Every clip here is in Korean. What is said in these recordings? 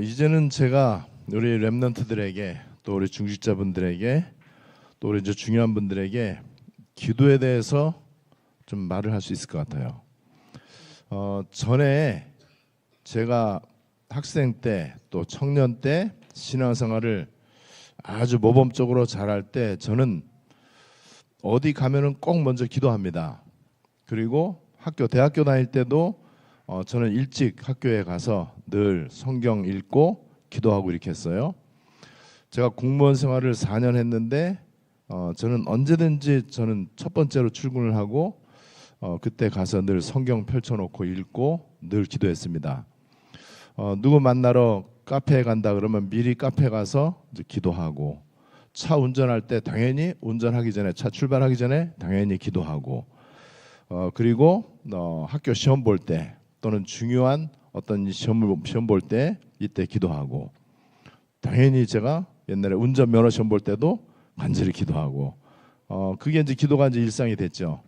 이제는 제가 우리 렘넌트들에게 또 우리 중직자분들에게 또 우리 이제 중요한 분들에게 기도에 대해서 좀 말을 할 수 있을 것 같아요. 전에 제가 학생 때 또 청년 때 신앙생활을 아주 모범적으로 잘할 때 저는 어디 가면은 꼭 먼저 기도합니다. 그리고 대학교 다닐 때도 저는 일찍 학교에 가서 늘 성경 읽고 기도하고 이렇게 했어요. 제가 공무원 생활을 4년 했는데 저는 언제든지 저는 첫 번째로 출근을 하고 그때 가서 늘 성경 펼쳐놓고 읽고 늘 기도했습니다. 누구 만나러 카페에 간다 그러면 미리 카페 가서 이제 기도하고, 차 운전할 때 당연히 운전하기 전에, 차 출발하기 전에 당연히 기도하고, 그리고 학교 시험 볼 때 또는 중요한 어떤 시험 볼 때 이때 기도하고, 당연히 제가 옛날에 운전면허 시험 볼 때도 간절히 기도하고, 그게 이제 기도가 이제 일상이 됐죠.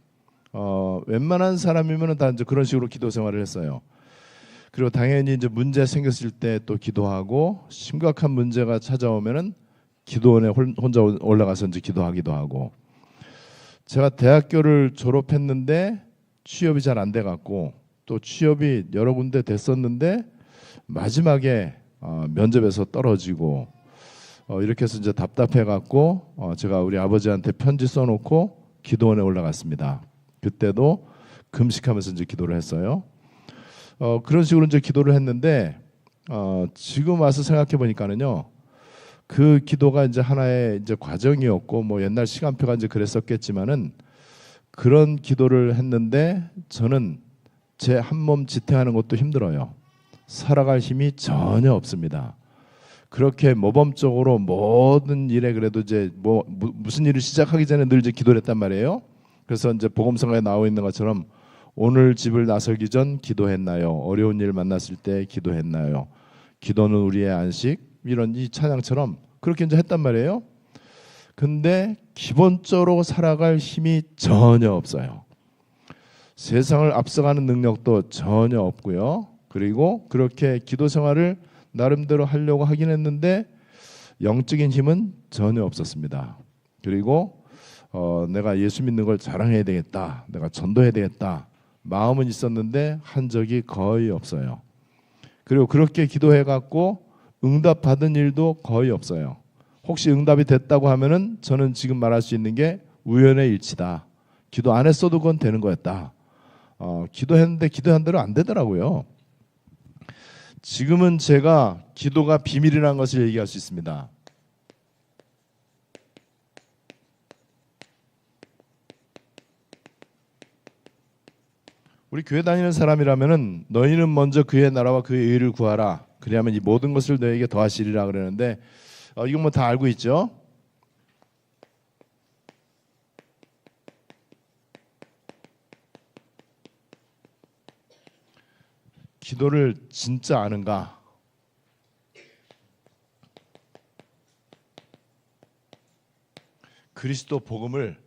웬만한 사람이면은 다 이제 그런 식으로 기도 생활을 했어요. 그리고 당연히 이제 문제 생겼을 때 또 기도하고, 심각한 문제가 찾아오면은 기도원에 혼자 올라가서 이제 기도하기도 하고. 제가 대학교를 졸업했는데 취업이 잘 안 돼 갖고, 또 취업이 여러 군데 됐었는데 마지막에 면접에서 떨어지고, 이렇게 해서 이제 답답해 갖고 제가 우리 아버지한테 편지 써놓고 기도원에 올라갔습니다. 그때도 금식하면서 이제 기도를 했어요. 그런 식으로 이제 기도를 했는데 지금 와서 생각해 보니까는요, 그 기도가 이제 하나의 이제 과정이었고, 뭐 옛날 시간표가 이제 그랬었겠지만은, 그런 기도를 했는데 저는 제 한 몸 지탱하는 것도 힘들어요. 살아갈 힘이 전혀 없습니다. 그렇게 모범적으로 모든 일에 그래도 이제 무슨 일을 시작하기 전에 늘 이제 기도를 했단 말이에요. 그래서 이제 복음성가에 나와 있는 것처럼 오늘 집을 나서기 전 기도했나요? 어려운 일 만났을 때 기도했나요? 기도는 우리의 안식, 이런 이 찬양처럼 그렇게 이제 했단 말이에요. 근데 기본적으로 살아갈 힘이 전혀 없어요. 세상을 앞서가는 능력도 전혀 없고요. 그리고 그렇게 기도 생활을 나름대로 하려고 하긴 했는데 영적인 힘은 전혀 없었습니다. 그리고 내가 예수 믿는 걸 자랑해야 되겠다, 내가 전도해야 되겠다, 마음은 있었는데 한 적이 거의 없어요. 그리고 그렇게 기도해 갖고 응답 받은 일도 거의 없어요. 혹시 응답이 됐다고 하면은 저는 지금 말할 수 있는 게 우연의 일치다. 기도 안 했어도 그건 되는 거였다. 기도했는데 기도한 대로 안 되더라고요. 지금은 제가 기도가 비밀이라는 것을 얘기할 수 있습니다. 우리 교회 다니는 사람이라면은 너희는 먼저 그의 나라와 그의 의를 구하라. 그리하면 이 모든 것을 너에게 더하시리라 그러는데, 이건 뭐 다 알고 있죠? 기도를 진짜 아는가? 그리스도 복음을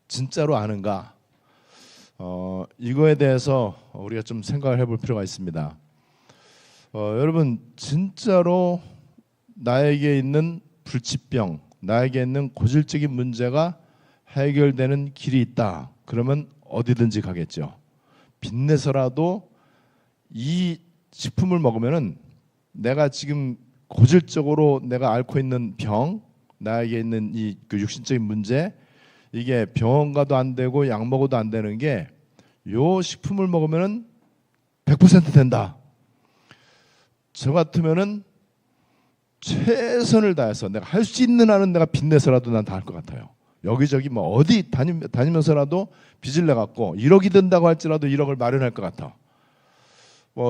진짜로 아는가? 이거에 대해서 우리가 좀 생각을 해볼 필요가 있습니다. 여러분, 진짜로 나에게 있는 불치병, 나에게 있는 고질적인 문제가 해결되는 길이 있다. 그러면 어디든지 가겠죠. 빚내서라도 이 식품을 먹으면은 내가 지금 고질적으로 내가 앓고 있는 병, 나에게 있는 이 그 육신적인 문제, 이게 병원 가도 안 되고 약 먹어도 안 되는 게 요 식품을 먹으면은 100% 된다. 저 같으면은 최선을 다해서 내가 할 수 있는 한은 내가 빚내서라도 난 다 할 것 같아요. 여기저기 뭐 어디 다니면서라도 빚을 내 갖고 1억이 든다고 할지라도 1억을 마련할 것 같아.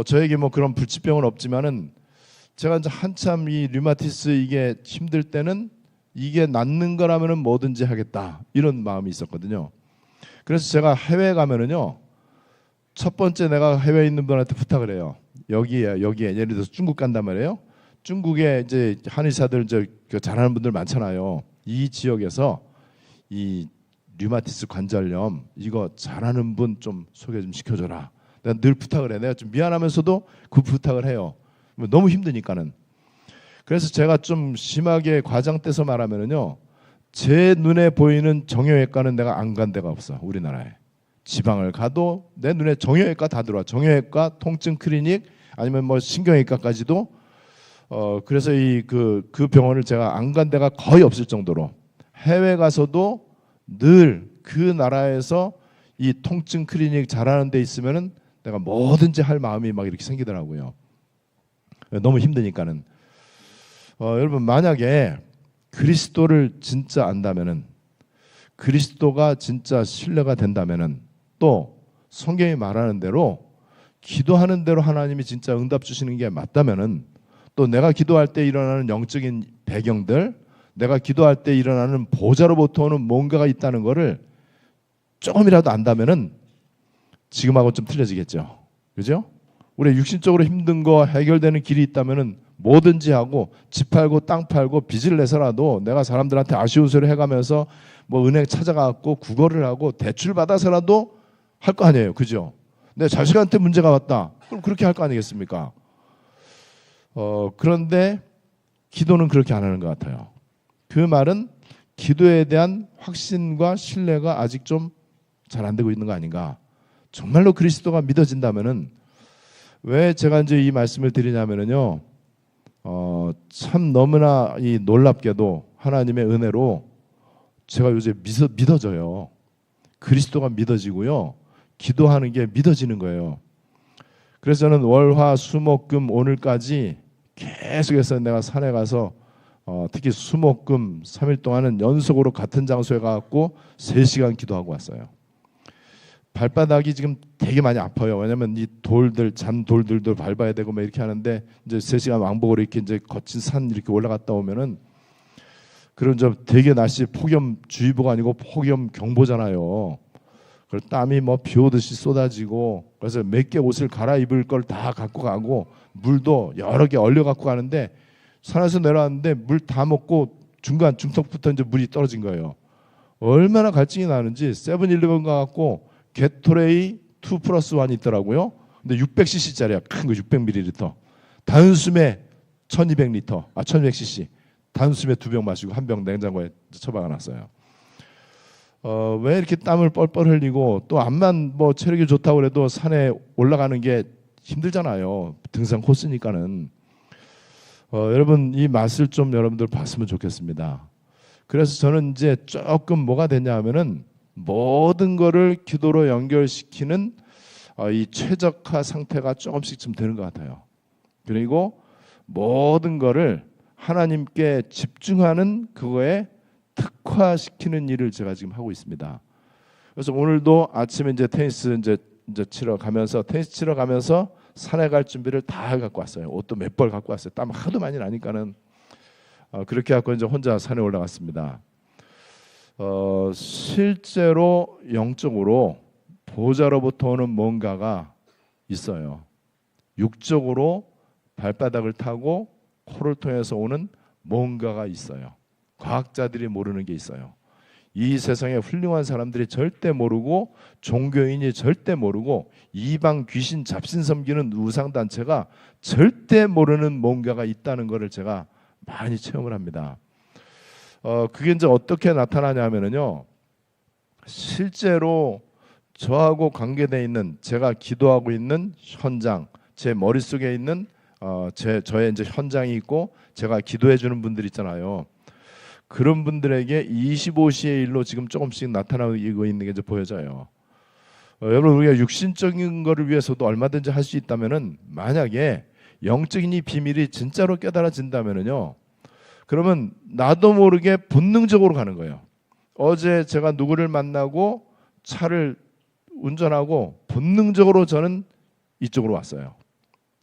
저에게 뭐 그런 불치병은 없지만은 제가 이제 한참 이 류마티스 이게 힘들 때는 이게 낫는 거라면은 뭐든지 하겠다, 이런 마음이 있었거든요. 그래서 제가 해외에 가면은요, 첫 번째 내가 해외에 있는 분한테 부탁을 해요. 여기에 예를 들어서 중국 간단 말이에요. 중국에 이제 한의사들 잘하는 분들 많잖아요. 이 지역에서 이 류마티스 관절염 이거 잘하는 분 좀 소개 좀 시켜줘라. 내가 늘 부탁을 해. 내가 좀 미안하면서도 그 부탁을 해요. 너무 힘드니까는. 그래서 제가 좀 심하게 과장돼서 말하면은요, 제 눈에 보이는 정형외과는 내가 안 간 데가 없어. 우리나라에 지방을 가도 내 눈에 정형외과 다 들어와. 정형외과, 통증 클리닉, 아니면 뭐 신경외과까지도. 그래서 그 병원을 제가 안 간 데가 거의 없을 정도로, 해외 가서도 늘 그 나라에서 이 통증 클리닉 잘하는 데 있으면은 내가 뭐든지 할 마음이 막 이렇게 생기더라고요. 너무 힘드니까는. 여러분, 만약에 그리스도를 진짜 안다면은, 그리스도가 진짜 신뢰가 된다면은, 또 성경이 말하는 대로 기도하는 대로 하나님이 진짜 응답 주시는 게 맞다면은, 또 내가 기도할 때 일어나는 영적인 배경들, 내가 기도할 때 일어나는 보좌로부터 오는 뭔가가 있다는 거를 조금이라도 안다면은 지금하고 좀 틀려지겠죠. 그죠? 우리 육신적으로 힘든 거 해결되는 길이 있다면은 뭐든지 하고, 집 팔고 땅 팔고 빚을 내서라도 내가 사람들한테 아쉬운 소리 해가면서 뭐 은행 찾아가고 구걸을 하고 대출 받아서라도 할 거 아니에요. 그죠? 내 자식한테 문제가 왔다. 그럼 그렇게 할 거 아니겠습니까? 그런데 기도는 그렇게 안 하는 것 같아요. 그 말은 기도에 대한 확신과 신뢰가 아직 좀 잘 안 되고 있는 거 아닌가. 정말로 그리스도가 믿어진다면은, 왜 제가 이제 이 말씀을 드리냐면은요, 참 너무나 이 놀랍게도 하나님의 은혜로 제가 요새 믿어져요. 그리스도가 믿어지고요, 기도하는 게 믿어지는 거예요. 그래서 저는 월, 화, 수, 목, 금 오늘까지 계속해서 내가 산에 가서 특히 수, 목, 금 3일 동안은 연속으로 같은 장소에 가갖고 3시간 기도하고 왔어요. 발바닥이 지금 되게 많이 아파요. 왜냐면 이 돌들, 잔돌들도 밟아야 되고 막 이렇게 하는데, 이제 3시간 왕복으로 이렇게 이제 거친 산 이렇게 올라갔다 오면은, 그런 저 되게 날씨 폭염주의보가 아니고 폭염경보잖아요. 그래서 땀이 뭐 비 오듯이 쏟아지고, 그래서 몇 개 옷을 갈아입을 걸 다 갖고 가고, 물도 여러 개 얼려 갖고 가는데, 산에서 내려왔는데 물 다 먹고 중간 중턱부터 이제 물이 떨어진 거예요. 얼마나 갈증이 나는지. 세븐일레븐 가갖고 게토레이 2+1이 있더라고요. 근데 600cc짜리야. 큰 거 600ml. 단숨에 1200L, 1200cc. 단숨에 2병 마시고 1병 냉장고에 처박아 놨어요. 왜 이렇게 땀을 뻘뻘 흘리고, 또 암만 뭐 체력이 좋다고 그래도 산에 올라가는 게 힘들잖아요. 등산 코스니까는. 여러분, 이 맛을 좀 여러분들 봤으면 좋겠습니다. 그래서 저는 이제 조금 뭐가 됐냐 하면은, 모든 거를 기도로 연결시키는 이 최적화 상태가 조금씩 좀 되는 것 같아요. 그리고 모든 거를 하나님께 집중하는 그거에 특화시키는 일을 제가 지금 하고 있습니다. 그래서 오늘도 아침에 이제 테니스 이제 치러 가면서, 테니스 치러 가면서 산에 갈 준비를 다 갖고 왔어요. 옷도 몇 벌 갖고 왔어요. 땀 하도 많이 나니까는. 그렇게 갖고 이제 혼자 산에 올라갔습니다. 실제로 영적으로 보좌로부터 오는 뭔가가 있어요. 육적으로 발바닥을 타고 코를 통해서 오는 뭔가가 있어요. 과학자들이 모르는 게 있어요. 이 세상에 훌륭한 사람들이 절대 모르고, 종교인이 절대 모르고, 이방 귀신 잡신 섬기는 우상단체가 절대 모르는 뭔가가 있다는 것을 제가 많이 체험을 합니다. 그게 이제 어떻게 나타나냐면요, 실제로 저하고 관계되어 있는, 제가 기도하고 있는 현장, 제 머릿속에 있는 저의 이제 현장이 있고, 제가 기도해 주는 분들 있잖아요. 그런 분들에게 25시의 일로 지금 조금씩 나타나고 있는 게 이제 보여져요. 여러분, 우리가 육신적인 거를 위해서도 얼마든지 할 수 있다면은, 만약에 영적인 이 비밀이 진짜로 깨달아진다면은요, 그러면 나도 모르게 본능적으로 가는 거예요. 어제 제가 누구를 만나고 차를 운전하고 본능적으로 저는 이쪽으로 왔어요.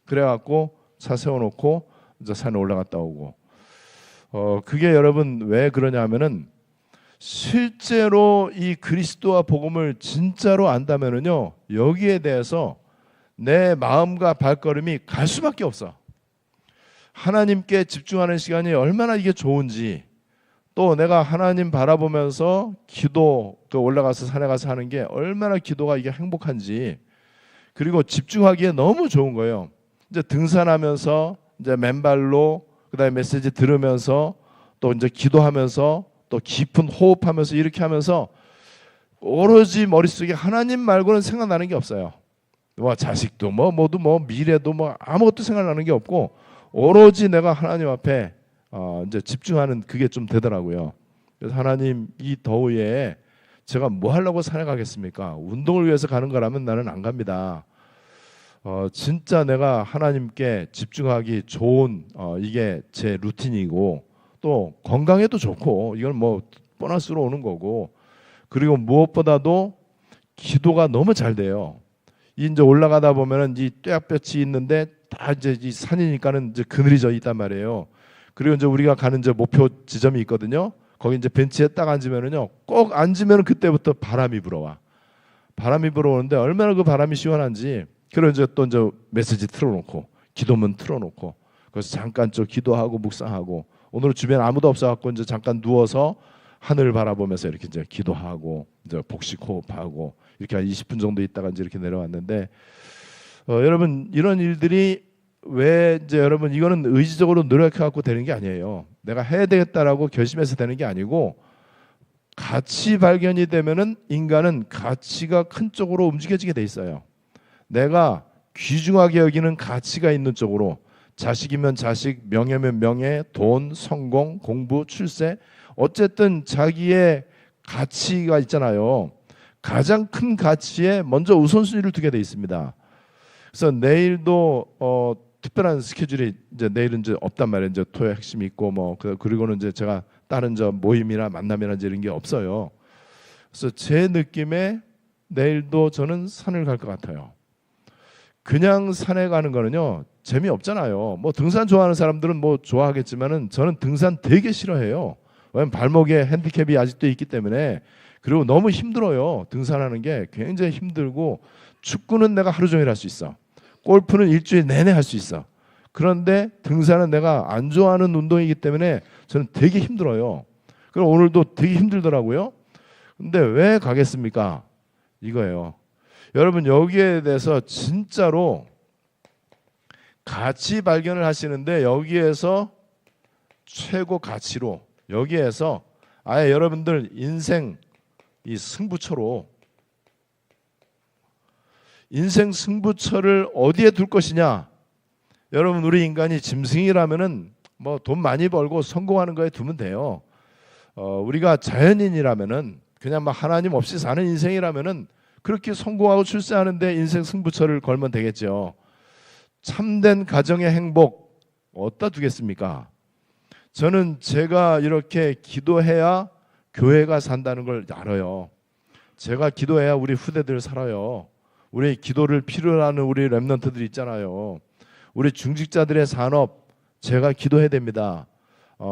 그래갖고 차 세워놓고 이제 산에 올라갔다 오고. 그게 여러분 왜 그러냐면은, 실제로 이 그리스도와 복음을 진짜로 안다면은요, 여기에 대해서 내 마음과 발걸음이 갈 수밖에 없어. 하나님께 집중하는 시간이 얼마나 이게 좋은지, 또 내가 하나님 바라보면서 기도, 그 올라가서 산에 가서 하는 게 얼마나 기도가 이게 행복한지, 그리고 집중하기에 너무 좋은 거예요. 이제 등산하면서 이제 맨발로 그다음에 메시지 들으면서 또 이제 기도하면서 또 깊은 호흡하면서 이렇게 하면서 오로지 머릿속에 하나님 말고는 생각나는 게 없어요. 뭐 자식도 뭐 모두 뭐 미래도 뭐 아무것도 생각나는 게 없고 오로지 내가 하나님 앞에 이제 집중하는 그게 좀 되더라고요. 그래서 하나님 이 더위에 제가 뭐 하려고 산에 가겠습니까? 운동을 위해서 가는 거라면 나는 안 갑니다. 진짜 내가 하나님께 집중하기 좋은 이게 제 루틴이고 또 건강에도 좋고 이건 뭐 보너스로 오는 거고 그리고 무엇보다도 기도가 너무 잘 돼요. 이제 올라가다 보면은 이 뙤약볕이 있는데 다 이제 이 산이니까는 이제 그늘이 져 있단 말이에요. 그리고 이제 우리가 가는 이제 목표 지점이 있거든요. 거기 이제 벤치에 딱 앉으면은요, 꼭 앉으면은 그때부터 바람이 불어와. 바람이 불어오는데 얼마나 그 바람이 시원한지. 그리고 이제 또 이제 메시지 틀어놓고 기도문 틀어놓고 그래서 잠깐 좀 기도하고 묵상하고 오늘은 주변 아무도 없어갖고 이제 잠깐 누워서 하늘 바라보면서 이렇게 이제 기도하고 이제 복식 호흡하고 이렇게 한 20분 정도 있다가 이제 이렇게 내려왔는데 여러분 이런 일들이 왜 이제 여러분 이거는 의지적으로 노력해갖고 되는 게 아니에요. 내가 해야 되겠다라고 결심해서 되는 게 아니고 가치 발견이 되면은 인간은 가치가 큰 쪽으로 움직여지게 돼 있어요. 내가 귀중하게 여기는 가치가 있는 쪽으로 자식이면 자식, 명예면 명예, 돈, 성공, 공부, 출세 어쨌든 자기의 가치가 있잖아요. 가장 큰 가치에 먼저 우선순위를 두게 돼 있습니다. 그래서 내일도 특별한 스케줄이 이제 내일은 이제 없단 말이에요. 이제 토요 핵심이 있고 뭐 그리고는 이제 제가 다른 저 모임이나 만남이나 이런 게 없어요. 그래서 제 느낌에 내일도 저는 산을 갈 것 같아요. 그냥 산에 가는 거는요 재미없잖아요. 뭐 등산 좋아하는 사람들은 뭐 좋아하겠지만은 저는 등산 되게 싫어해요. 왜냐면 발목에 핸디캡이 아직도 있기 때문에 그리고 너무 힘들어요. 등산하는 게 굉장히 힘들고 축구는 내가 하루 종일 할 수 있어. 골프는 일주일 내내 할 수 있어. 그런데 등산은 내가 안 좋아하는 운동이기 때문에 저는 되게 힘들어요. 그럼 오늘도 되게 힘들더라고요. 근데 왜 가겠습니까? 이거예요. 여러분 여기에 대해서 진짜로 가치 발견을 하시는데 여기에서 최고 가치로 여기에서 아예 여러분들 인생 이 승부처로 인생 승부처를 어디에 둘 것이냐. 여러분 우리 인간이 짐승이라면은 뭐 돈 많이 벌고 성공하는 거에 두면 돼요. 우리가 자연인이라면은 그냥 막 하나님 없이 사는 인생이라면은 그렇게 성공하고 출세하는데 인생 승부처를 걸면 되겠죠. 참된 가정의 행복 어디다 두겠습니까? 저는 제가 이렇게 기도해야 교회가 산다는 걸 알아요. 제가 기도해야 우리 후대들 살아요. 우리 기도를 필요로 하는 우리 렘넌트들 있잖아요. 우리 중직자들의 산업 제가 기도해야 됩니다.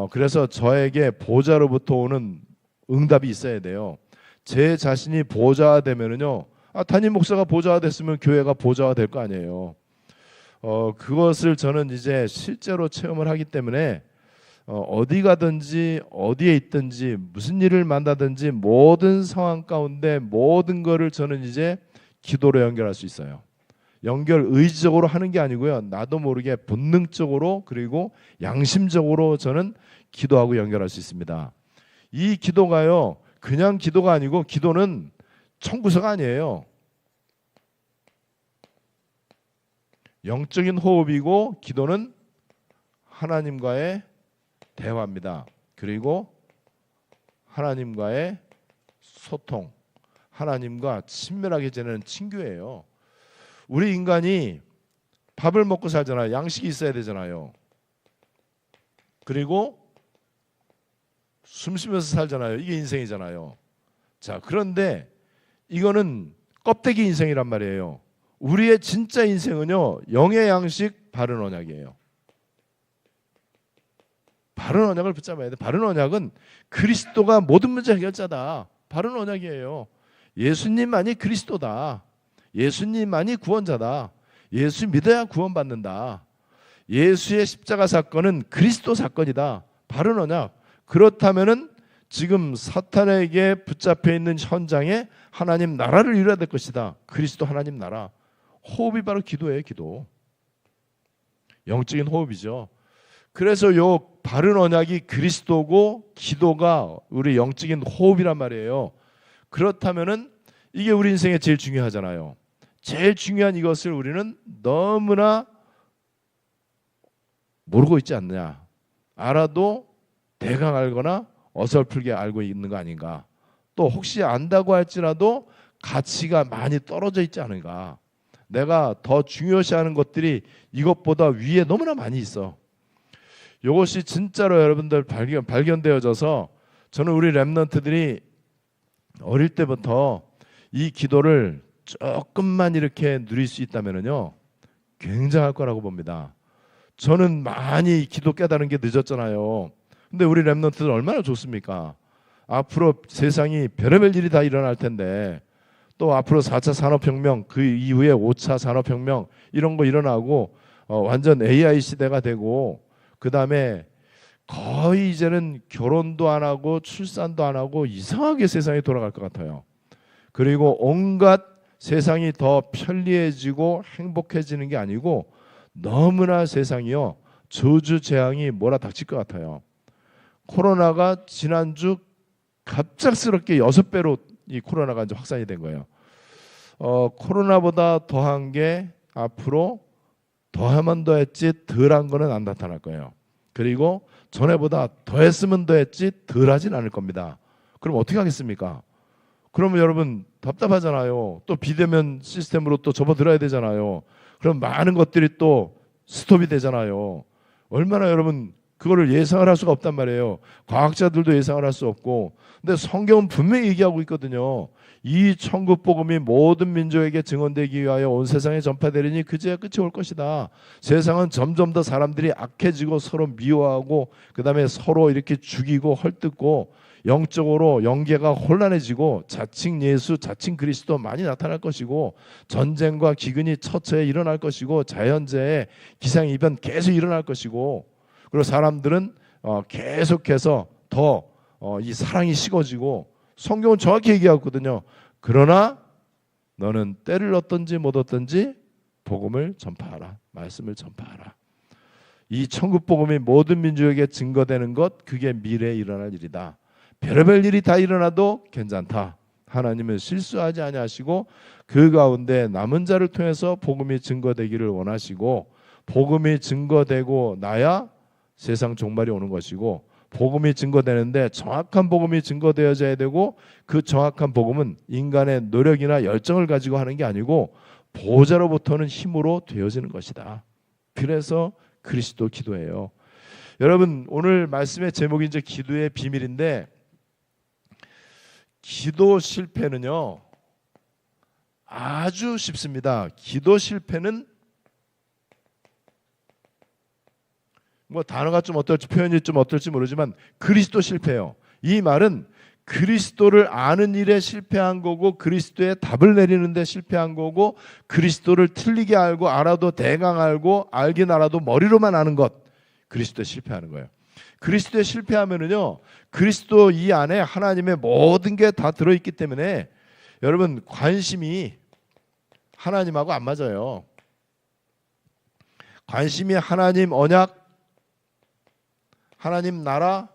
그래서 저에게 보호자로부터 오는 응답이 있어야 돼요. 제 자신이 보호자가 되면은요. 담임 목사가 보호자가 됐으면 교회가 보호자가 될 거 아니에요. 그것을 저는 이제 실제로 체험을 하기 때문에 어디 가든지 어디에 있든지 무슨 일을 만나든지 모든 상황 가운데 모든 거를 저는 이제 기도로 연결할 수 있어요. 연결 의지적으로 하는 게 아니고요. 나도 모르게 본능적으로 그리고 양심적으로 저는 기도하고 연결할 수 있습니다. 이 기도가요. 그냥 기도가 아니고 기도는 청구서가 아니에요. 영적인 호흡이고 기도는 하나님과의 대화입니다. 그리고 하나님과의 소통, 하나님과 친밀하게 지내는 친교예요. 우리 인간이 밥을 먹고 살잖아요. 양식이 있어야 되잖아요. 그리고 숨 쉬면서 살잖아요. 이게 인생이잖아요. 자, 그런데 이거는 껍데기 인생이란 말이에요. 우리의 진짜 인생은요. 영의 양식, 바른 언약이에요. 바른 언약을 붙잡아야 돼. 바른 언약은 그리스도가 모든 문제 해결자다. 바른 언약이에요. 예수님만이 그리스도다. 예수님만이 구원자다. 예수 믿어야 구원받는다. 예수의 십자가 사건은 그리스도 사건이다. 바른 언약. 그렇다면은 지금 사탄에게 붙잡혀 있는 현장에 하나님 나라를 이루어야 될 것이다. 그리스도 하나님 나라. 호흡이 바로 기도예요. 기도. 영적인 호흡이죠. 그래서 요 바른 언약이 그리스도고 기도가 우리 영적인 호흡이란 말이에요. 그렇다면은 이게 우리 인생에 제일 중요하잖아요. 제일 중요한 이것을 우리는 너무나 모르고 있지 않느냐. 알아도 대강 알거나 어설프게 알고 있는 거 아닌가. 또 혹시 안다고 할지라도 가치가 많이 떨어져 있지 않은가. 내가 더 중요시하는 것들이 이것보다 위에 너무나 많이 있어. 이것이 진짜로 여러분들 발견되어져서 저는 우리 렘넌트들이 어릴 때부터 이 기도를 조금만 이렇게 누릴 수 있다면요 굉장할 거라고 봅니다. 저는 많이 기도 깨달은 게 늦었잖아요. 근데 우리 렘넌트들 얼마나 좋습니까? 앞으로 세상이 별의별 일이 다 일어날 텐데 또 앞으로 4차 산업혁명 그 이후에 5차 산업혁명 이런 거 일어나고 완전 AI 시대가 되고 그 다음에 거의 이제는 결혼도 안 하고 출산도 안 하고 이상하게 세상이 돌아갈 것 같아요. 그리고 온갖 세상이 더 편리해지고 행복해지는 게 아니고 너무나 세상이요 저주재앙이 몰아닥칠 것 같아요. 코로나가 지난주 갑작스럽게 6배로 이 코로나가 이제 확산이 된 거예요. 코로나보다 더한 게 앞으로 더하면 더했지 덜한 거는 안 나타날 거예요. 그리고 전에보다 더했으면 더했지 덜하진 않을 겁니다. 그럼 어떻게 하겠습니까? 그러면 여러분 답답하잖아요. 또 비대면 시스템으로 또 접어들어야 되잖아요. 그럼 많은 것들이 또 스톱이 되잖아요. 얼마나 여러분 그거를 예상을 할 수가 없단 말이에요. 과학자들도 예상을 할 수 없고. 근데 성경은 분명히 얘기하고 있거든요. 이 천국 복음이 모든 민족에게 증언되기 위하여 온 세상에 전파되리니 그제야 끝이 올 것이다. 세상은 점점 더 사람들이 악해지고 서로 미워하고 그다음에 서로 이렇게 죽이고 헐뜯고 영적으로 영계가 혼란해지고 자칭 예수, 자칭 그리스도 많이 나타날 것이고 전쟁과 기근이 처처에 일어날 것이고 자연재해, 기상이변 계속 일어날 것이고 그리고 사람들은 계속해서 더 이 사랑이 식어지고 성경은 정확히 얘기하거든요. 그러나 너는 때를 얻든지 못 얻든지 복음을 전파하라. 말씀을 전파하라. 이 천국 복음이 모든 민족에게 증거되는 것 그게 미래에 일어날 일이다. 별의별 일이 다 일어나도 괜찮다. 하나님은 실수하지 아니하시고 그 가운데 남은 자를 통해서 복음이 증거되기를 원하시고 복음이 증거되고 나야 세상 종말이 오는 것이고 복음이 증거되는데 정확한 복음이 증거되어져야 되고 그 정확한 복음은 인간의 노력이나 열정을 가지고 하는 게 아니고 보호자로부터는 힘으로 되어지는 것이다. 그래서 그리스도 기도예요. 여러분 오늘 말씀의 제목이 이제 기도의 비밀인데 기도 실패는요 아주 쉽습니다. 기도 실패는 뭐 단어가 좀 어떨지 표현이 좀 어떨지 모르지만 그리스도 실패예요. 이 말은 그리스도를 아는 일에 실패한 거고 그리스도의 답을 내리는 데 실패한 거고 그리스도를 틀리게 알고 알아도 대강 알고 알긴 알아도 머리로만 아는 것 그리스도에 실패하는 거예요. 그리스도에 실패하면은요 그리스도 이 안에 하나님의 모든 게 다 들어있기 때문에 여러분 관심이 하나님하고 안 맞아요. 관심이 하나님 언약 하나님 나라,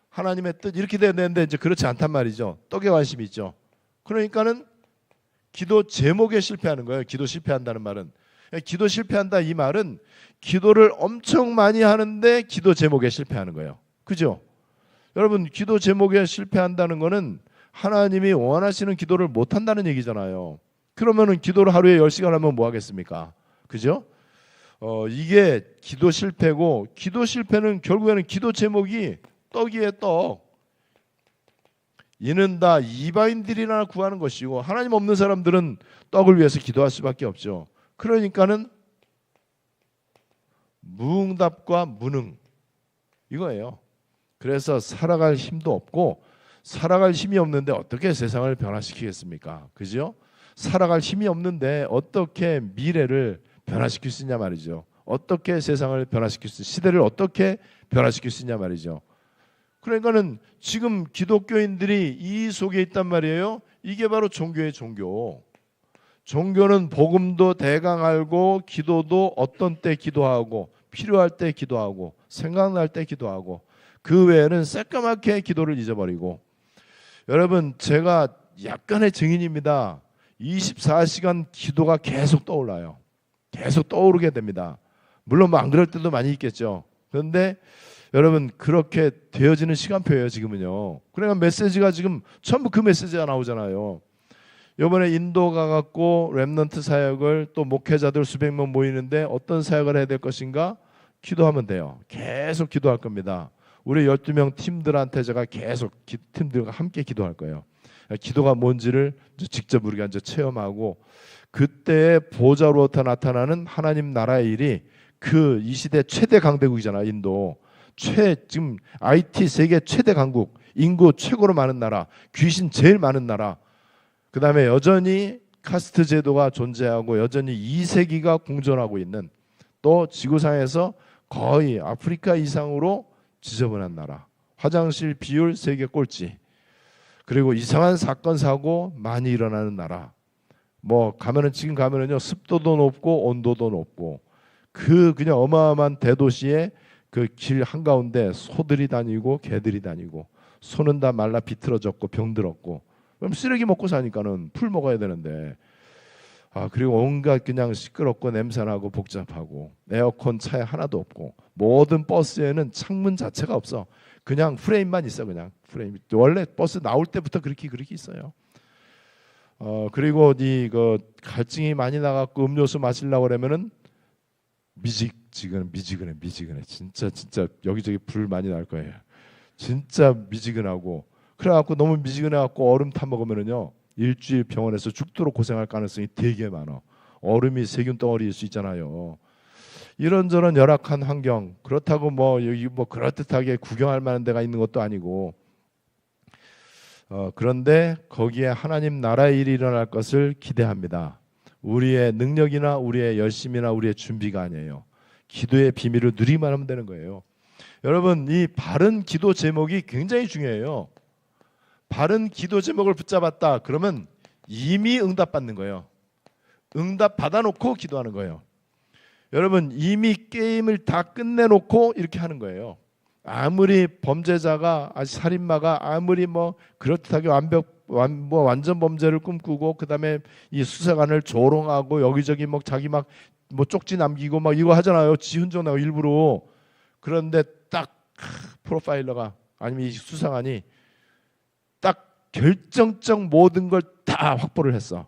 하나님의 뜻 이렇게 돼야 되는데 이제 그렇지 않단 말이죠. 떡에 관심이 있죠. 그러니까는 기도 제목에 실패하는 거예요. 기도 실패한다는 말은. 기도 실패한다 이 말은 기도를 엄청 많이 하는데 기도 제목에 실패하는 거예요. 그죠? 여러분 기도 제목에 실패한다는 거는 하나님이 원하시는 기도를 못한다는 얘기잖아요. 그러면은 기도를 하루에 10시간 하면 뭐 하겠습니까? 그죠? 이게 기도 실패고 기도 실패는 결국에는 기도 제목이 떡이에요. 떡. 이는 다 이방인들이나 구하는 것이고 하나님 없는 사람들은 떡을 위해서 기도할 수밖에 없죠. 그러니까는 무응답과 무능 이거예요. 그래서 살아갈 힘도 없고 살아갈 힘이 없는데 어떻게 세상을 변화시키겠습니까? 그죠? 살아갈 힘이 없는데 어떻게 미래를 변화시킬 수 있냐 말이죠. 어떻게 세상을 변화시킬 수 시대를 어떻게 변화시킬 수 있냐 말이죠. 그러니까는 지금 기독교인들이 이 속에 있단 말이에요. 이게 바로 종교의 종교. 종교는 복음도 대강 알고 기도도 어떤 때 기도하고 필요할 때 기도하고 생각날 때 기도하고 그 외에는 새까맣게 기도를 잊어버리고 여러분 제가 약간의 증인입니다. 24시간 기도가 계속 떠올라요. 계속 떠오르게 됩니다. 물론 뭐 안 그럴 때도 많이 있겠죠. 그런데 여러분 그렇게 되어지는 시간표예요 지금은요. 그러니까 메시지가 지금 전부 그 메시지가 나오잖아요. 이번에 인도 가갖고 렘넌트 사역을 또 목회자들 수백 명 모이는데 어떤 사역을 해야 될 것인가 기도하면 돼요. 계속 기도할 겁니다. 우리 12명 팀들한테 제가 계속 팀들과 함께 기도할 거예요. 기도가 뭔지를 직접 우리가 이제 체험하고 그때 보좌로부터 나타나는 하나님 나라의 일이 그 이 시대 최대 강대국이잖아 인도. 지금 IT 세계 최대 강국, 인구 최고로 많은 나라, 귀신 제일 많은 나라. 그 다음에 여전히 카스트 제도가 존재하고 여전히 2세기가 공존하고 있는 또 지구상에서 거의 아프리카 이상으로 지저분한 나라. 화장실 비율 세계 꼴찌. 그리고 이상한 사건 사고 많이 일어나는 나라. 뭐 가면은 지금 가면은요 습도도 높고 온도도 높고 그냥 어마어마한 대도시에 그 길 한가운데 소들이 다니고 개들이 다니고 소는 다 말라 비틀어졌고 병들었고 그럼 쓰레기 먹고 사니까는 풀 먹어야 되는데 그리고 온갖 그냥 시끄럽고 냄새나고 복잡하고 에어컨 차에 하나도 없고 모든 버스에는 창문 자체가 없어. 그냥 프레임만 있어. 그냥 프레임. 원래 버스 나올 때부터 그렇게 있어요. 그리고 그 갈증이 많이 나갖고 음료수 마시려고 그러면은 미지근해. 진짜 여기저기 불 많이 날 거예요. 진짜 미지근하고 그래갖고 너무 미지근해갖고 얼음 타 먹으면은요 일주일 병원에서 죽도록 고생할 가능성이 되게 많아. 얼음이 세균 덩어리일 수 있잖아요. 이런저런 열악한 환경 그렇다고 뭐 여기 뭐 그럴듯하게 구경할 만한 데가 있는 것도 아니고 그런데 거기에 하나님 나라의 일이 일어날 것을 기대합니다. 우리의 능력이나 우리의 열심이나 우리의 준비가 아니에요. 기도의 비밀을 누리기만 하면 되는 거예요. 여러분 이 바른 기도 제목이 굉장히 중요해요. 바른 기도 제목을 붙잡았다 그러면 이미 응답받는 거예요. 응답 받아놓고 기도하는 거예요. 여러분 이미 게임을 다 끝내놓고 이렇게 하는 거예요. 아무리 범죄자가 살인마가 아무리 뭐 그렇듯하게 완전 범죄를 꿈꾸고 그다음에 이 수사관을 조롱하고 여기저기 뭐 자기 막 뭐 쪽지 남기고 막 이거 하잖아요. 지 혼자 나고 일부러. 그런데 딱 프로파일러가 아니면 이 수사관이 딱 결정적 모든 걸 다 확보를 했어.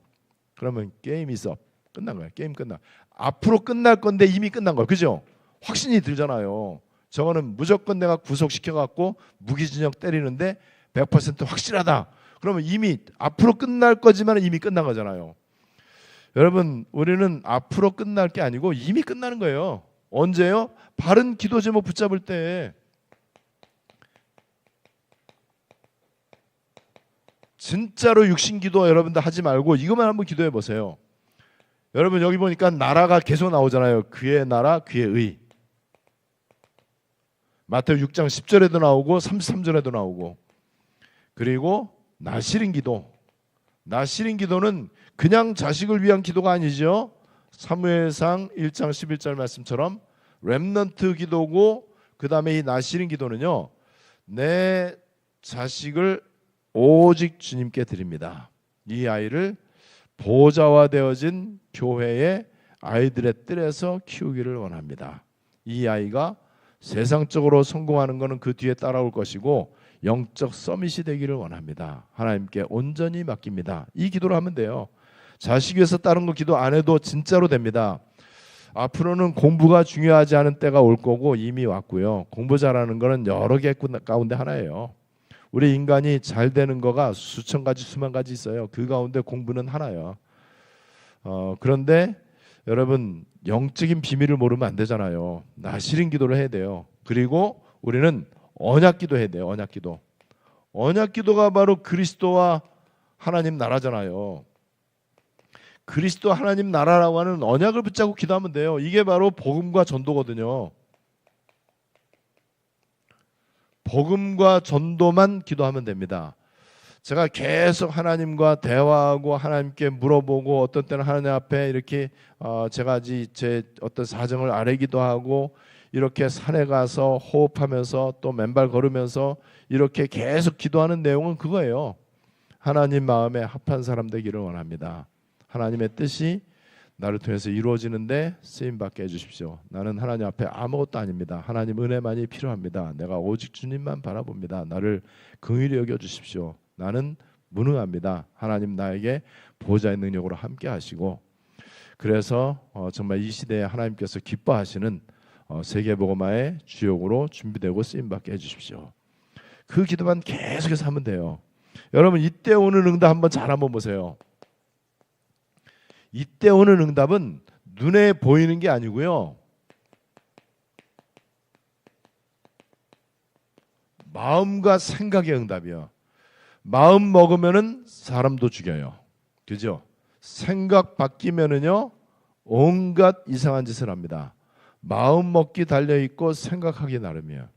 그러면 게임이 있어. 끝난 거야. 게임 끝나. 앞으로 끝날 건데 이미 끝난 거야. 그죠? 확신이 들잖아요. 저거는 무조건 내가 구속시켜 갖고 무기징역 때리는데 100% 확실하다. 그러면 이미 앞으로 끝날 거지만 이미 끝난 거잖아요. 여러분 우리는 앞으로 끝날 게 아니고 이미 끝나는 거예요. 언제요? 바른 기도 제목 붙잡을 때. 진짜로 육신기도 여러분들 하지 말고 이것만 한번 기도해 보세요. 여러분 여기 보니까 나라가 계속 나오잖아요. 그의 나라 그의 의. 마태복음 6장 10절에도 나오고 33절에도 나오고 그리고 나시린 기도. 나시린 기도는 그냥 자식을 위한 기도가 아니죠. 사무엘상 1장 11절 말씀처럼 렘넌트 기도고 그 다음에 이 나시린 기도는요. 내 자식을 오직 주님께 드립니다. 이 아이를 보좌화되어진 교회의 아이들의 뜰에서 키우기를 원합니다. 이 아이가 세상적으로 성공하는 것은 그 뒤에 따라올 것이고 영적 서밋이 되기를 원합니다. 하나님께 온전히 맡깁니다. 이 기도를 하면 돼요. 자식 위해서 다른 거 기도 안 해도 진짜로 됩니다. 앞으로는 공부가 중요하지 않은 때가 올 거고 이미 왔고요. 공부 잘하는 거는 여러 개 가운데 하나예요. 우리 인간이 잘 되는 거가 수천 가지 수만 가지 있어요. 그 가운데 공부는 하나예요. 그런데 여러분 영적인 비밀을 모르면 안 되잖아요. 나시린 기도를 해야 돼요. 그리고 우리는 언약기도 해야 돼요. 언약기도. 언약기도가 바로 그리스도와 하나님 나라잖아요. 그리스도 하나님 나라라고 하는 언약을 붙잡고 기도하면 돼요. 이게 바로 복음과 전도거든요. 복음과 전도만 기도하면 됩니다. 제가 계속 하나님과 대화하고 하나님께 물어보고 어떤 때는 하나님 앞에 이렇게 제가 제 어떤 사정을 아뢰기도 하고 이렇게 산에 가서 호흡하면서 또 맨발 걸으면서 이렇게 계속 기도하는 내용은 그거예요. 하나님 마음에 합한 사람 되기를 원합니다. 하나님의 뜻이 나를 통해서 이루어지는데 쓰임받게 해주십시오. 나는 하나님 앞에 아무것도 아닙니다. 하나님 은혜만이 필요합니다. 내가 오직 주님만 바라봅니다. 나를 긍휼히 여겨주십시오. 나는 무능합니다. 하나님 나에게 보호자의 능력으로 함께 하시고, 그래서 정말 이 시대에 하나님께서 기뻐하시는 세계복음화의 주역으로 준비되고 쓰임받게 해주십시오. 그 기도만 계속해서 하면 돼요. 여러분, 이때 오는 응답 한번 잘 한번 보세요. 이때 오는 응답은 눈에 보이는 게 아니고요, 마음과 생각의 응답이요. 마음 먹으면은 사람도 죽여요. 그죠? 생각 바뀌면은요 온갖 이상한 짓을 합니다. 마음 먹기 달려있고 생각하기 나름이에요.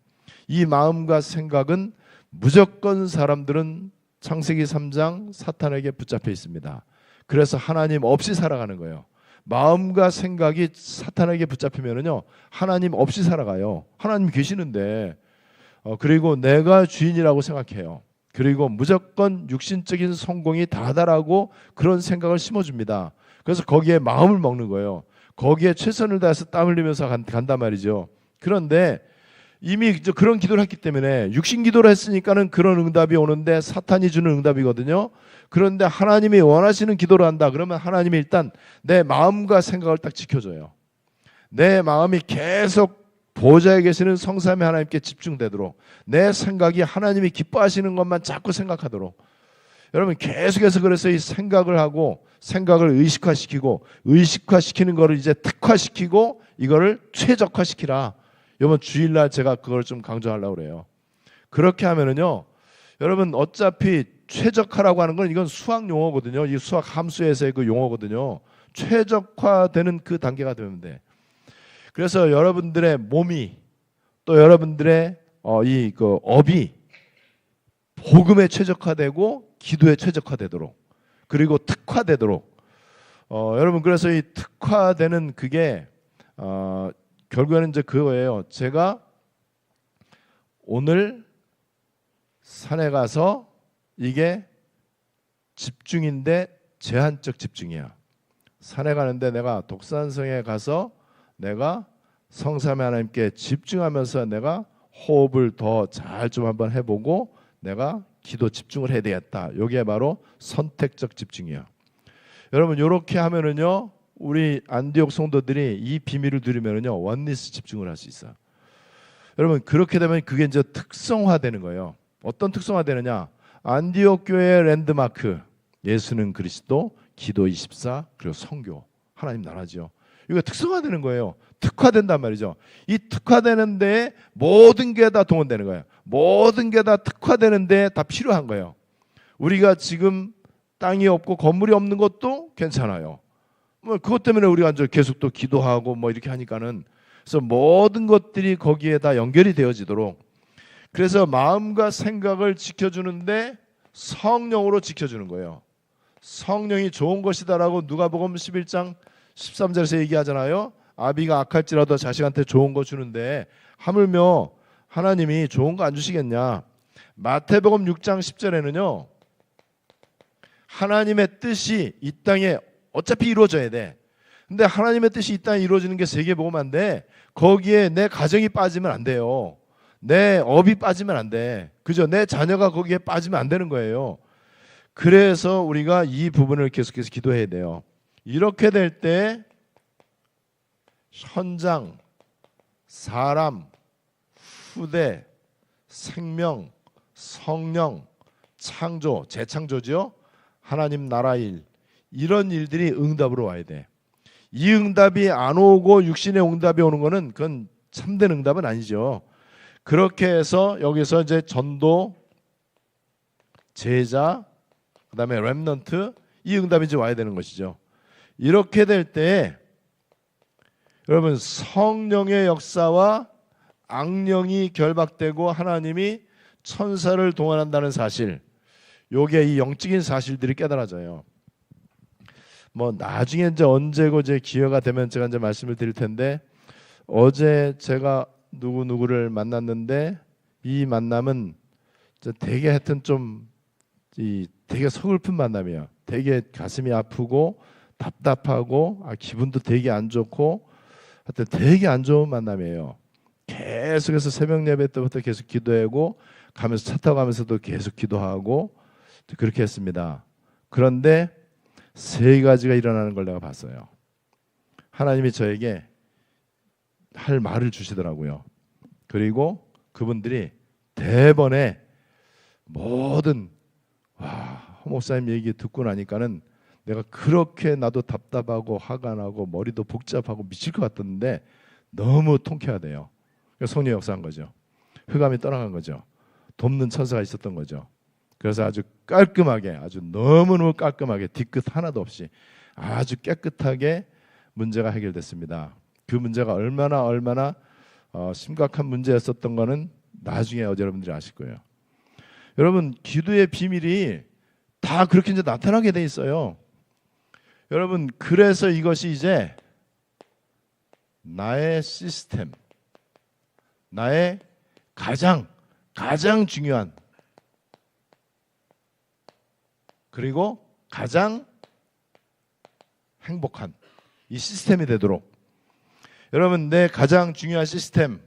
이 마음과 생각은 무조건 사람들은 창세기 3장 사탄에게 붙잡혀 있습니다. 그래서 하나님 없이 살아가는 거예요. 마음과 생각이 사탄에게 붙잡히면은요 하나님 없이 살아가요. 하나님 계시는데 그리고 내가 주인이라고 생각해요. 그리고 무조건 육신적인 성공이 다다라고 그런 생각을 심어줍니다. 그래서 거기에 마음을 먹는 거예요. 거기에 최선을 다해서 땀 흘리면서 간단 말이죠. 그런데 이미 그런 기도를 했기 때문에 육신 기도를 했으니까는 그런 응답이 오는데 사탄이 주는 응답이거든요. 그런데 하나님이 원하시는 기도를 한다 그러면 하나님이 일단 내 마음과 생각을 딱 지켜줘요. 내 마음이 계속 보좌에 계시는 성삼위 하나님께 집중되도록, 내 생각이 하나님이 기뻐하시는 것만 자꾸 생각하도록. 여러분, 계속해서 그래서 이 생각을 하고 생각을 의식화시키고 의식화시키는 거를 이제 특화시키고 이거를 최적화시키라. 이번 주일날 제가 그걸 좀 강조하려고 그래요. 그렇게 하면은요 여러분, 어차피 최적화라고 하는 건 이건 수학 용어거든요. 이 수학 함수에서의 그 용어거든요. 최적화되는 그 단계가 되면 돼. 그래서 여러분들의 몸이 또 여러분들의 그 업이 복음에 최적화되고 기도에 최적화되도록, 그리고 특화되도록, 여러분, 그래서 이 특화되는 그게 결국에는 이제 그거예요. 제가 오늘 산에 가서 이게 집중인데 제한적 집중이야. 산에 가는데 내가 독산성에 가서 내가 성삼위 하나님께 집중하면서 내가 호흡을 더 잘 좀 한번 해보고 내가 기도 집중을 해야 되겠다. 이게 바로 선택적 집중이야. 여러분, 이렇게 하면은요 우리 안디옥 성도들이 이 비밀을 누리면은요 원리스 집중을 할 수 있어요. 여러분, 그렇게 되면 그게 이제 특성화되는 거예요. 어떤 특성화되느냐? 안디옥 교회의 랜드마크, 예수는 그리스도, 기도 24, 그리고 선교, 하나님 나라죠. 이거 특성화되는 거예요. 특화된단 말이죠. 이 특화되는 데에 모든 게 다 동원되는 거예요. 모든 게 다 특화되는 데에 다 필요한 거예요. 우리가 지금 땅이 없고 건물이 없는 것도 괜찮아요. 뭐 그것 때문에 우리가 이제 계속 또 기도하고 뭐 이렇게 하니까는, 그래서 모든 것들이 거기에 다 연결이 되어지도록, 그래서 마음과 생각을 지켜주는데 성령으로 지켜주는 거예요. 성령이 좋은 것이다라고 누가복음 11장 13절에서 얘기하잖아요. 아비가 악할지라도 자식한테 좋은 거 주는데 하물며 하나님이 좋은 거 안 주시겠냐. 마태복음 6장 10절에는요 하나님의 뜻이 이 땅에 어차피 이루어져야 돼. 근데 하나님의 뜻이 이 땅에 이루어지는 게 세계복음화인데 거기에 내 가정이 빠지면 안 돼요. 내 업이 빠지면 안 돼. 그죠? 내 자녀가 거기에 빠지면 안 되는 거예요. 그래서 우리가 이 부분을 계속해서 기도해야 돼요. 이렇게 될 때 현장, 사람, 후대, 생명, 성령, 창조, 재창조죠. 하나님 나라 일, 이런 일들이 응답으로 와야 돼. 이 응답이 안 오고 육신의 응답이 오는 거는 그건 참된 응답은 아니죠. 그렇게 해서 여기서 이제 전도, 제자, 그다음에 렘넌트, 이 응답이 이제 와야 되는 것이죠. 이렇게 될 때 여러분, 성령의 역사와 악령이 결박되고 하나님이 천사를 동원한다는 사실, 요게 이 영적인 사실들이 깨달아져요. 뭐 나중에 이제 언제고 이제 기회가 되면 제가 이제 말씀을 드릴 텐데, 어제 제가 누구를 만났는데 이 만남은 되게 하여튼 좀 되게 서글픈 만남이에요. 되게 가슴이 아프고 답답하고 기분도 되게 안 좋고 하여튼 되게 안 좋은 만남이에요. 계속해서 새벽 예배 때부터 계속 기도하고 가면서 차 타고 가면서도 계속 기도하고 그렇게 했습니다. 그런데 세 가지가 일어나는 걸 내가 봤어요. 하나님이 저에게 할 말을 주시더라고요. 그리고 그분들이 대번에 모든 목사님 얘기 듣고 나니까는 내가 그렇게 나도 답답하고 화가 나고 머리도 복잡하고 미칠 것 같았는데 너무 통쾌하대요. 성령 역사한 거죠. 흑암이 떠나간 거죠. 돕는 천사가 있었던 거죠. 그래서 아주 깔끔하게, 아주 너무너무 깔끔하게 뒤끝 하나도 없이 아주 깨끗하게 문제가 해결됐습니다. 그 문제가 얼마나 심각한 문제였었던 거는 나중에 여러분들이 아실 거예요. 여러분, 기도의 비밀이 다 그렇게 이제 나타나게 돼 있어요. 여러분, 그래서 이것이 이제 나의 시스템, 나의 가장 중요한, 그리고 가장 행복한 이 시스템이 되도록, 여러분, 내 가장 중요한 시스템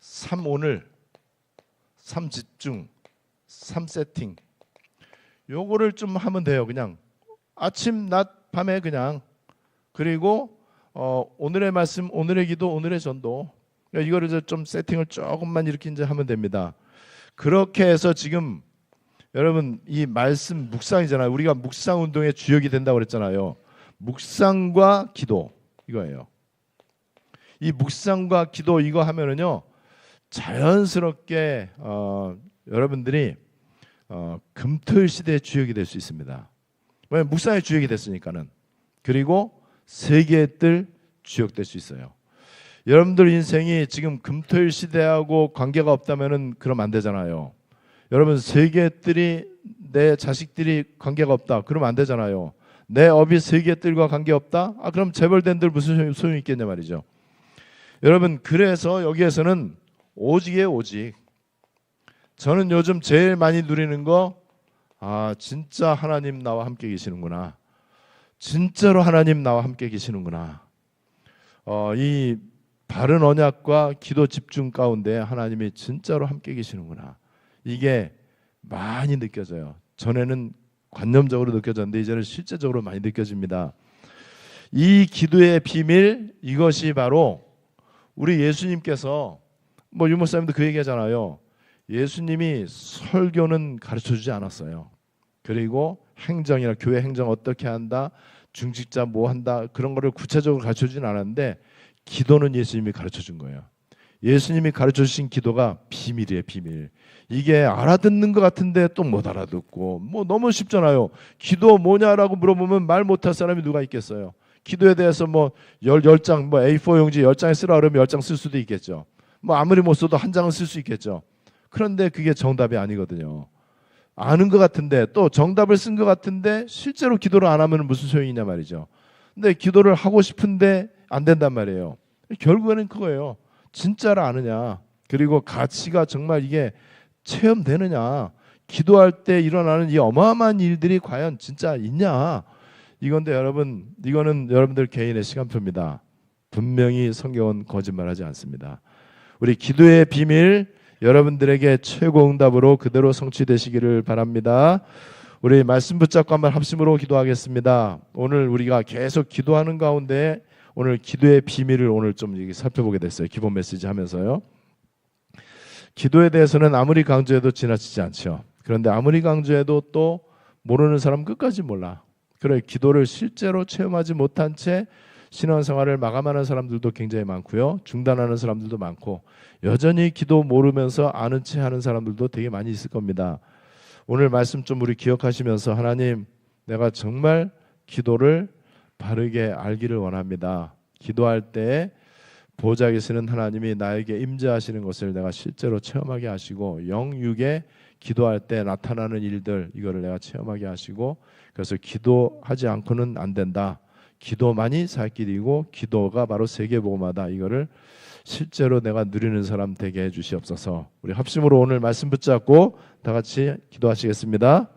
3오늘 3집중 3세팅 요거를 좀 하면 돼요. 그냥 아침 낮 밤에 그냥. 그리고 오늘의 말씀, 오늘의 기도, 오늘의 전도, 이거를 좀 세팅을 조금만 이렇게 이제 하면 됩니다. 그렇게 해서 지금 여러분 이 말씀 묵상이잖아요. 우리가 묵상 운동의 주역이 된다고 그랬잖아요. 묵상과 기도 이거예요. 이 묵상과 기도 이거 하면은요 자연스럽게 여러분들이 금토일 시대의 주역이 될 수 있습니다. 왜냐면 묵상의 주역이 됐으니까는. 그리고 세계의 뜰 주역 될 수 있어요. 여러분들 인생이 지금 금토일 시대하고 관계가 없다면은 그러면 안 되잖아요. 여러분 세계의 뜰이 내 자식들이 관계가 없다. 그러면 안 되잖아요. 내 업이 세계의 뜰과 관계 없다. 그럼 재벌된 들 무슨 소용이 있겠냐 말이죠. 여러분 그래서 여기에서는 오직이에요. 오직. 저는 요즘 제일 많이 누리는 거 진짜 하나님 나와 함께 계시는구나. 진짜로 하나님 나와 함께 계시는구나. 이 바른 언약과 기도 집중 가운데 하나님이 진짜로 함께 계시는구나. 이게 많이 느껴져요. 전에는 관념적으로 느껴졌는데 이제는 실제적으로 많이 느껴집니다. 이 기도의 비밀, 이것이 바로 우리 예수님께서 유목사님도 그 얘기하잖아요. 예수님이 설교는 가르쳐주지 않았어요. 그리고 행정이나 교회 행정 어떻게 한다, 중직자 뭐 한다, 그런 거를 구체적으로 가르쳐주진 않았는데 기도는 예수님이 가르쳐준 거예요. 예수님이 가르쳐주신 기도가 비밀이에요. 비밀. 이게 알아듣는 것 같은데 또 못 알아듣고 너무 쉽잖아요. 기도 뭐냐라고 물어보면 말 못할 사람이 누가 있겠어요. 기도에 대해서 10장 A4 용지 10장에 쓰라 그러면 10장 쓸 수도 있겠죠. 아무리 못 써도 한 장은 쓸 수 있겠죠. 그런데 그게 정답이 아니거든요. 아는 것 같은데 또 정답을 쓴 것 같은데 실제로 기도를 안 하면 무슨 소용이냐 말이죠. 근데 기도를 하고 싶은데 안 된단 말이에요. 결국에는 그거예요. 진짜로 아느냐, 그리고 가치가 정말 이게 체험되느냐, 기도할 때 일어나는 이 어마어마한 일들이 과연 진짜 있냐, 이건데 여러분, 이거는 여러분들 개인의 시간표입니다. 분명히 성경은 거짓말하지 않습니다. 우리 기도의 비밀 여러분들에게 최고 응답으로 그대로 성취되시기를 바랍니다. 우리 말씀 붙잡고 한번 합심으로 기도하겠습니다. 오늘 우리가 계속 기도하는 가운데 오늘 기도의 비밀을 오늘 좀 살펴보게 됐어요. 기본 메시지 하면서요. 기도에 대해서는 아무리 강조해도 지나치지 않죠. 그런데 아무리 강조해도 또 모르는 사람 끝까지 몰라. 그래, 기도를 실제로 체험하지 못한 채 신앙생활을 마감하는 사람들도 굉장히 많고요. 중단하는 사람들도 많고 여전히 기도 모르면서 아는 채 하는 사람들도 되게 많이 있을 겁니다. 오늘 말씀 좀 우리 기억하시면서 하나님, 내가 정말 기도를 바르게 알기를 원합니다. 기도할 때 보좌에 계시는 하나님이 나에게 임재하시는 것을 내가 실제로 체험하게 하시고 영육의 기도할 때 나타나는 일들 이거를 내가 체험하게 하시고 그래서 기도하지 않고는 안 된다. 기도만이 살 길이고 기도가 바로 세계복음화다. 이거를 실제로 내가 누리는 사람 되게 해주시옵소서. 우리 합심으로 오늘 말씀 붙잡고 다 같이 기도하시겠습니다.